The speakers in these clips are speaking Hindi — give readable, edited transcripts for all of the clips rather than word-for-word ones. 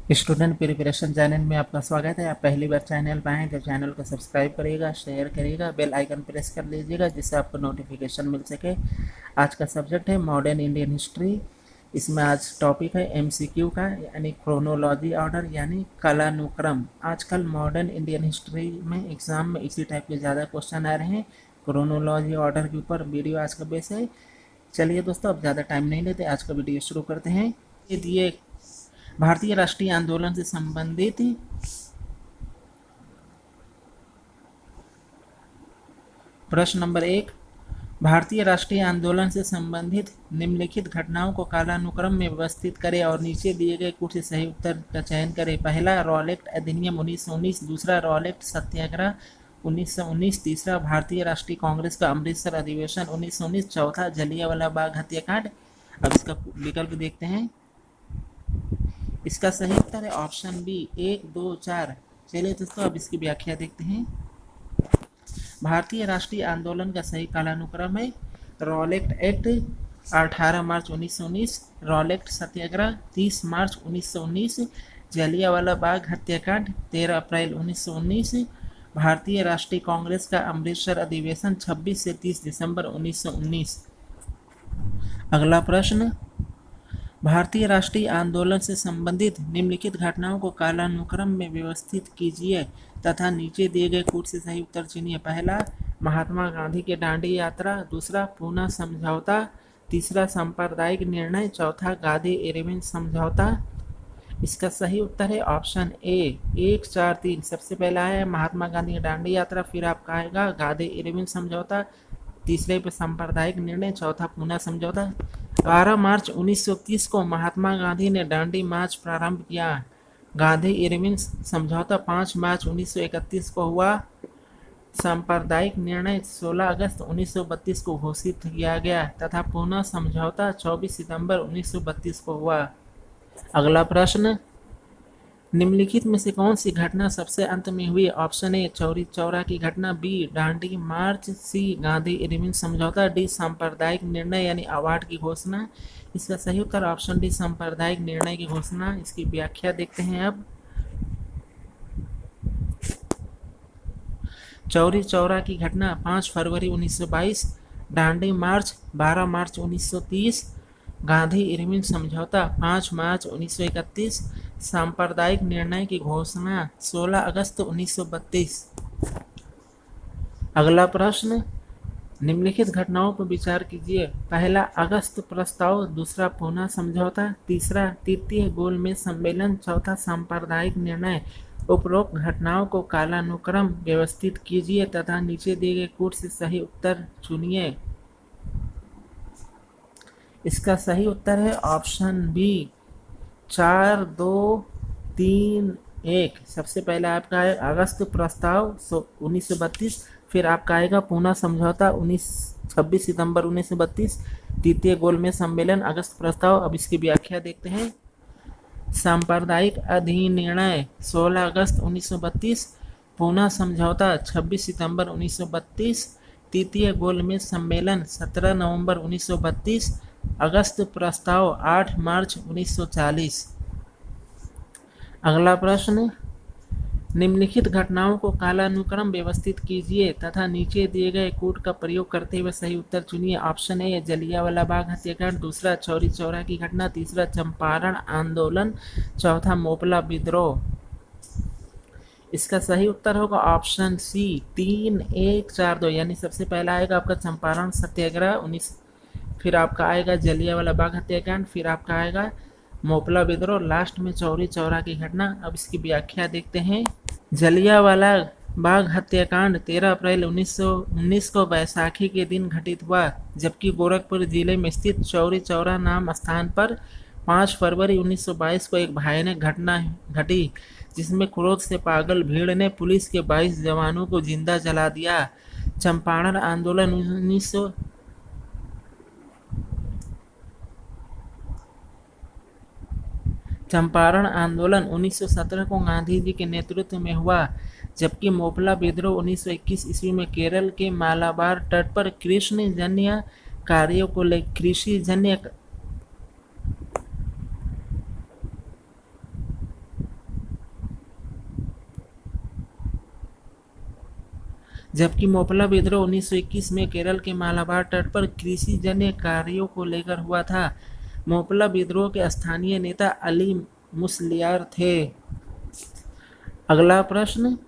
स्टूडेंट प्रिपरेशन चैनल में आपका स्वागत है। आप पहली बार चैनल पर आएँ तो चैनल को सब्सक्राइब करिएगा, शेयर करिएगा, बेल आइकन प्रेस कर लीजिएगा जिससे आपको नोटिफिकेशन मिल सके। आज का सब्जेक्ट है मॉडर्न इंडियन हिस्ट्री। इसमें आज टॉपिक है एमसीक्यू का, यानी क्रोनोलॉजी ऑर्डर, यानी कालानुक्रम। आजकल मॉडर्न इंडियन हिस्ट्री में एग्जाम में इसी टाइप के ज़्यादा क्वेश्चन आ रहे हैं। क्रोनोलॉजी ऑर्डर के ऊपर वीडियो आज का बेस है। चलिए दोस्तों, अब ज़्यादा टाइम नहीं लेते, आज का वीडियो शुरू करते हैं। ये दिए भारतीय राष्ट्रीय आंदोलन से संबंधित प्रश्न नंबर 1, भारतीय राष्ट्रीय आंदोलन से संबंधित निम्नलिखित घटनाओं को कालानुक्रम में व्यवस्थित करें और नीचे दिए गए कुछ सही उत्तर का चयन करें। पहला, रॉलेट अधिनियम 1919। दूसरा, रॉलेट सत्याग्रह 1919। तीसरा, भारतीय राष्ट्रीय कांग्रेस का अमृतसर अधिवेशन 1919। चौथा, जलियांवाला बाग हत्याकांड। अब इसका विकल्प देखते हैं। इसका सही उत्तर है ऑप्शन बी, 1, 2, 4। चलिए दोस्तों, अब इसकी व्याख्या देखते हैं। भारतीय राष्ट्रीय आंदोलन का सही कालानुक्रम है रॉलेट एक्ट 18 मार्च 1919, रॉलेट सत्याग्रह 30 मार्च 1919, जलियांवाला बाग हत्याकांड 13 अप्रैल 1919, भारतीय राष्ट्रीय कांग्रेस का अमृतसर अधिवेशन 26 से 30 दिसंबर 1919। अगला प्रश्न, भारतीय राष्ट्रीय आंदोलन से संबंधित निम्नलिखित घटनाओं को कालानुक्रम में व्यवस्थित कीजिए तथा नीचे दिए गए कुछ से सही उत्तर चुनिए। पहला, महात्मा गांधी के दांडी यात्रा। दूसरा, पूना समझौता। तीसरा, सांप्रदायिक निर्णय। चौथा, गांधी इरविन समझौता। इसका सही उत्तर है ऑप्शन ए, 1, 4, 3। सबसे पहला है महात्मा गांधी की दांडी यात्रा, फिर आपका आएगा गांधी इरविन समझौता, तीसरे पे सांप्रदायिक निर्णय, चौथा पूना समझौता। 12 मार्च 1930 को महात्मा गांधी ने दांडी मार्च प्रारंभ किया। गांधी इरविन समझौता 5 मार्च 1931 को हुआ। सांप्रदायिक निर्णय 16 अगस्त 1932 को घोषित किया गया तथा पूना समझौता 24 सितंबर 1932 को हुआ। अगला प्रश्न, निम्नलिखित में से कौन सी घटना सबसे अंत में हुई? ऑप्शन ए, चौरी चौरा की घटना। बी, दांडी मार्च। सी, गांधी इरविन समझौता। डी, सांप्रदायिक निर्णय यानी अवार्ड की घोषणा। इसका सही उत्तर ऑप्शन डी, सांप्रदायिक निर्णय की घोषणा। इसकी व्याख्या देखते हैं अब। चौरी चौरा की घटना 5 फरवरी 1922, दांडी मार्च 12 मार्च 1930, गांधी इरविन समझौता 5 मार्च 1931, सांप्रदायिक निर्णय की घोषणा 16 अगस्त 1932। अगला प्रश्न, निम्नलिखित घटनाओं पर विचार कीजिए। पहला, अगस्त प्रस्ताव। दूसरा, पूना समझौता। तीसरा, तृतीय गोलमेज सम्मेलन। चौथा, सांप्रदायिक निर्णय। उपरोक्त घटनाओं को कालानुक्रम व्यवस्थित कीजिए तथा नीचे दिए गए कुछ से सही उत्तर चुनिए। इसका सही उत्तर है ऑप्शन बी, 4, 2, 3, 1। सबसे पहले आपका है अगस्त प्रस्ताव 1932, फिर आपका आएगा पूना समझौता 26 सितंबर 1932, तृतीय गोलमेज सम्मेलन अगस्त प्रस्ताव। अब इसकी व्याख्या देखते हैं। सांप्रदायिक अधिनिर्णय 16 अगस्त 1932, पूना समझौता 26 सितंबर 1932, तृतीय गोलमेज सम्मेलन 17 नवंबर 1932, अगस्त प्रस्ताव 8 मार्च 1940। अगला प्रश्न, निम्नलिखित घटनाओं को कालानुक्रम व्यवस्थित कीजिए तथा नीचे दिए गए कोड का प्रयोग करते हुए सही उत्तर चुनिए। ऑप्शन ए, जलियांवाला बाग हत्याकांड। दूसरा, चौरी चौरा की घटना। तीसरा, चंपारण आंदोलन। चौथा, मोपला विद्रोह। इसका सही उत्तर होगा ऑप्शन सी, 3, 1, 4, 2। यानी सबसे पहला आएगा आपका चंपारण सत्याग्रह 19, फिर आपका आएगा जलियांवाला बाग हत्याकांड, फिर आपका आएगा मोपला विद्रोह, लास्ट में चौरी चौरा की घटना। अब इसकी व्याख्या देखते हैं। जलियांवाला बाग हत्याकांड 13 अप्रैल 1919 को बैसाखी के दिन घटित हुआ, जबकि गोरखपुर जिले में स्थित चौरी चौरा नाम स्थान पर 5 फरवरी 1922 को एक भयानक घटना घटी जिसमें क्रोध से पागल भीड़ ने पुलिस के 22 जवानों को जिंदा जला दिया। चंपारण आंदोलन 1917 को गांधी जी के नेतृत्व में हुआ, जबकि मोपला विद्रोह 1921 ईस्वी में केरल के मालाबार तट पर कृषि जन्य कार्यों को जबकि मोपला विद्रोह 1921 में केरल के मालाबार तट पर कृषि जन्य कार्यों को लेकर हुआ था। मोपला विद्रोह के स्थानीय नेता अली मुसलियार थे। अगला प्रश्न,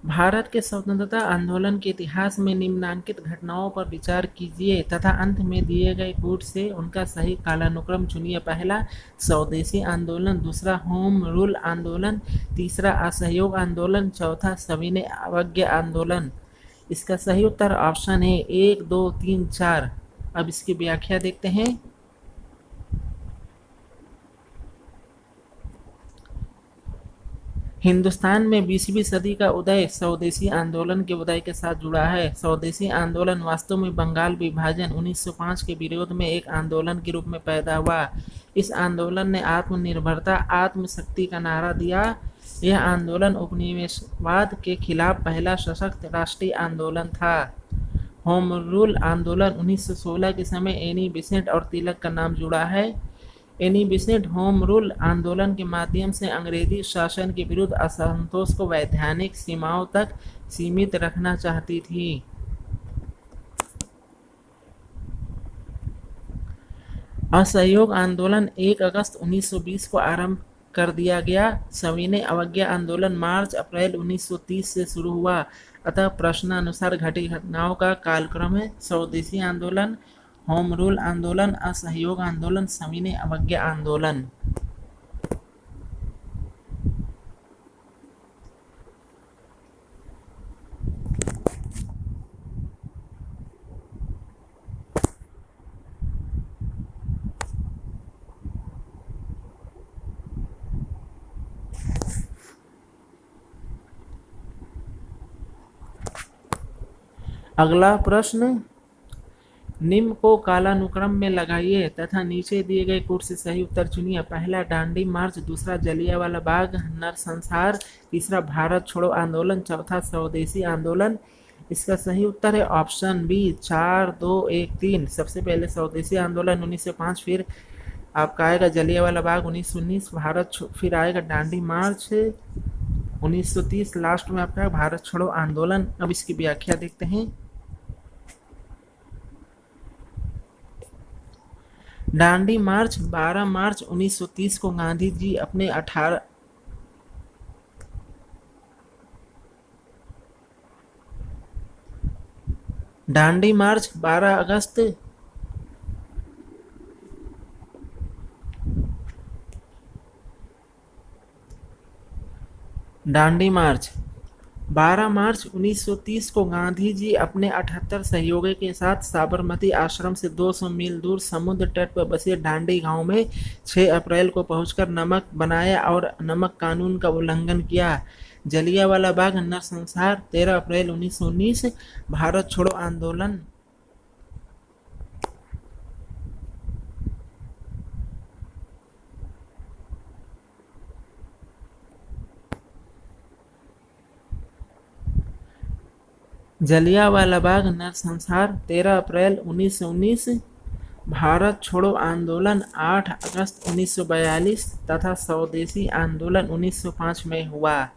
भारत के स्वतंत्रता आंदोलन के इतिहास में निम्नलिखित घटनाओं पर विचार कीजिए तथा अंत में दिए गए कूट से उनका सही कालानुक्रम चुनिए। पहला, स्वदेशी आंदोलन। दूसरा, होम रूल आंदोलन। तीसरा, असहयोग आंदोलन। चौथा, सविनय अवज्ञा आंदोलन। इसका सही उत्तर ऑप्शन है 1, 2, 3, 4। अब इसकी व्याख्या देखते हैं। हिंदुस्तान में 20वीं सदी का उदय स्वदेशी आंदोलन के उदय के साथ जुड़ा है। स्वदेशी आंदोलन वास्तव में बंगाल विभाजन 1905 के विरोध में एक आंदोलन के रूप में पैदा हुआ। इस आंदोलन ने आत्मनिर्भरता, आत्मशक्ति का नारा दिया। यह आंदोलन उपनिवेशवाद के खिलाफ पहला सशक्त राष्ट्रीय आंदोलन था। होम रूल आंदोलन 1916 के समय एनी बेसेंट और तिलक का नाम जुड़ा है। एनी बेसेंट होम रूल आंदोलन के माध्यम से अंग्रेजी शासन के विरुद्ध असंतोष को वैधानिक सीमाओं तक सीमित रखना चाहती थी। असहयोग आंदोलन 1 अगस्त 1920 को आरंभ कर दिया गया। सविनय अवज्ञा आंदोलन मार्च-अप्रैल 1930 से शुरू हुआ। अतः प्रश्नानुसार घटी घटनाओं का कालक्रम है: स्वदेशी आंदोलन, होम रूल आंदोलन, असहयोग आंदोलन, सविनय अवज्ञा आंदोलन। अगला प्रश्न, निम्न को कालानुक्रम में लगाइए तथा नीचे दिए गए कूट से सही उत्तर चुनिए। पहला, दांडी मार्च। दूसरा, जलियांवाला बाग नरसंहार। तीसरा, भारत छोड़ो आंदोलन। चौथा, स्वदेशी आंदोलन। इसका सही उत्तर है ऑप्शन बी 4, 2, 1, 3। सबसे पहले स्वदेशी आंदोलन 1905, फिर आपका आएगा जलियांवाला बाग 1919, फिर आएगा दांडी मार्च 1930, लास्ट में आपका भारत छोड़ो आंदोलन। अब इसकी व्याख्या देखते हैं। दांडी मार्च 12 मार्च 1930 को गांधी जी अपने 18 दांडी मार्च 12 अगस्त दांडी मार्च 12 मार्च 1930 को गांधी जी अपने 78 सहयोगी के साथ साबरमती आश्रम से 200 मील दूर समुद्र तट पर बसे दांडी गांव में 6 अप्रैल को पहुंचकर नमक बनाया और नमक कानून का उल्लंघन किया। जलियांवाला बाग नरसंहार 13 अप्रैल 1919। भारत छोड़ो आंदोलन जलियांवाला बाग नरसंहार 13 अप्रैल 1919। भारत छोड़ो आंदोलन 8 अगस्त 1942 तथा स्वदेशी आंदोलन 1905 में हुआ।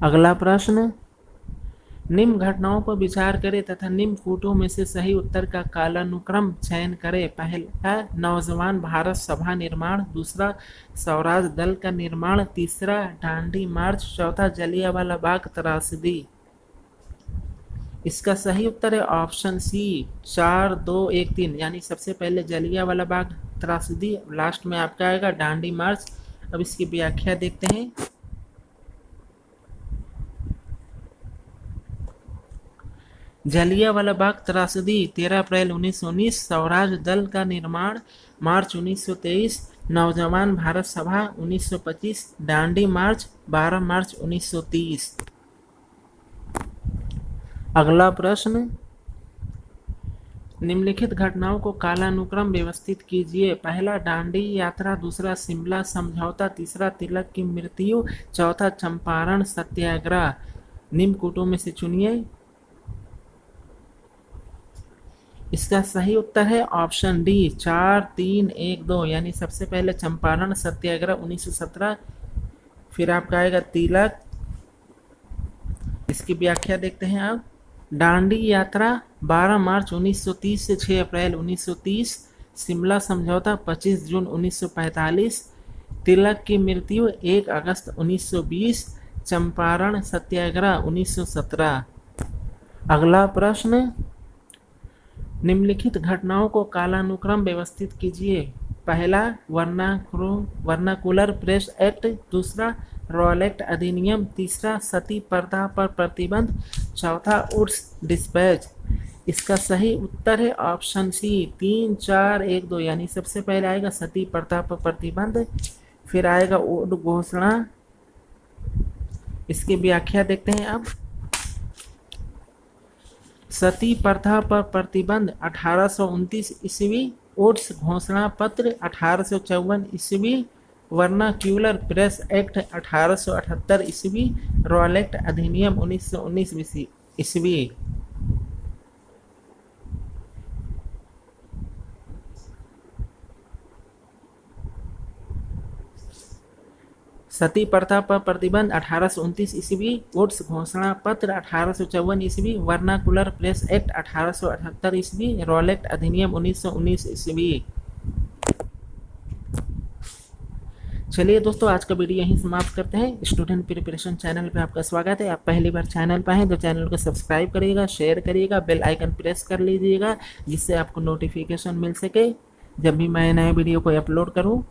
अगला प्रश्न, निम्न घटनाओं पर विचार करें तथा निम्न कूटों में से सही उत्तर का कालानुक्रम चयन करें। पहला, नौजवान भारत सभा निर्माण। दूसरा, स्वराज दल का निर्माण। तीसरा, दांडी मार्च। चौथा, जलियांवाला बाग त्रासदी। इसका सही उत्तर है ऑप्शन सी 4, 2, 1, 3। यानी सबसे पहले जलियांवाला बाग त्रासदी, लास्ट में आपका आएगा दांडी मार्च। अब इसकी व्याख्या देखते हैं। जलियांवाला बाग त्रासदी 13 अप्रैल 1919। स्वराज दल का निर्माण मार्च 1923। नौजवान भारत सभा 1925। दांडी मार्च 12 मार्च 1930। अगला प्रश्न, निम्नलिखित घटनाओं को कालानुक्रम व्यवस्थित कीजिए। पहला दांडी यात्रा, दूसरा शिमला समझौता, तीसरा तिलक की मृत्यु, चौथा चंपारण सत्याग्रह। निम्न कूटों में से चुनिए। इसका सही उत्तर है ऑप्शन डी 4, 3, 1, 2, यानी सबसे पहले चंपारण सत्याग्रह 1917, फिर आपका आएगा तिलक। इसकी व्याख्या देखते हैं आप। दांडी यात्रा 12 मार्च 1930 से 6 अप्रैल 1930, शिमला समझौता 25 जून 1945, तिलक की मृत्यु 1 अगस्त 1920, चंपारण सत्याग्रह 1917। अगला प्रश्न, निम्नलिखित घटनाओं को कालानुक्रम व्यवस्थित कीजिए। पहला वर्नाकुलर प्रेस एक्ट, दूसरा रॉयल एक्ट अधिनियम, तीसरा सती प्रथा पर प्रतिबंध, चौथा उड्स डिस्पैच। इसका सही उत्तर है ऑप्शन सी 3, 4, 1, 2, यानी सबसे पहले आएगा सती प्रथा पर प्रतिबंध, फिर आएगा उड घोषणा। इसकी व्याख्या देखते हैं अब। सती प्रथा पर प्रतिबंध 1829 ईस्वी, उड्स घोषणा पत्र 1854 ईस्वी, वर्नाक्यूलर प्रेस एक्ट 1878 ईस्वी, रॉयल एक्ट अधिनियम 1919 ईस्वी। सती प्रथा पर प्रतिबंध 1829 ईस्वी, वुड्स घोषणा पत्र 1854 ईस्वी, वर्नाकुलर प्रेस एक्ट 1878 ईस्वी, रॉयल एक्ट अधिनियम 1919 ईस्वी। चलिए दोस्तों, आज का वीडियो यहीं समाप्त करते हैं। स्टूडेंट प्रिपरेशन चैनल पे आपका स्वागत है। आप पहली बार चैनल पर हैं तो चैनल को सब्सक्राइब करिएगा, शेयर करिएगा, बेल आइकन प्रेस कर लीजिएगा, जिससे आपको नोटिफिकेशन मिल सके जब भी मैं नए वीडियो को अपलोड करूं।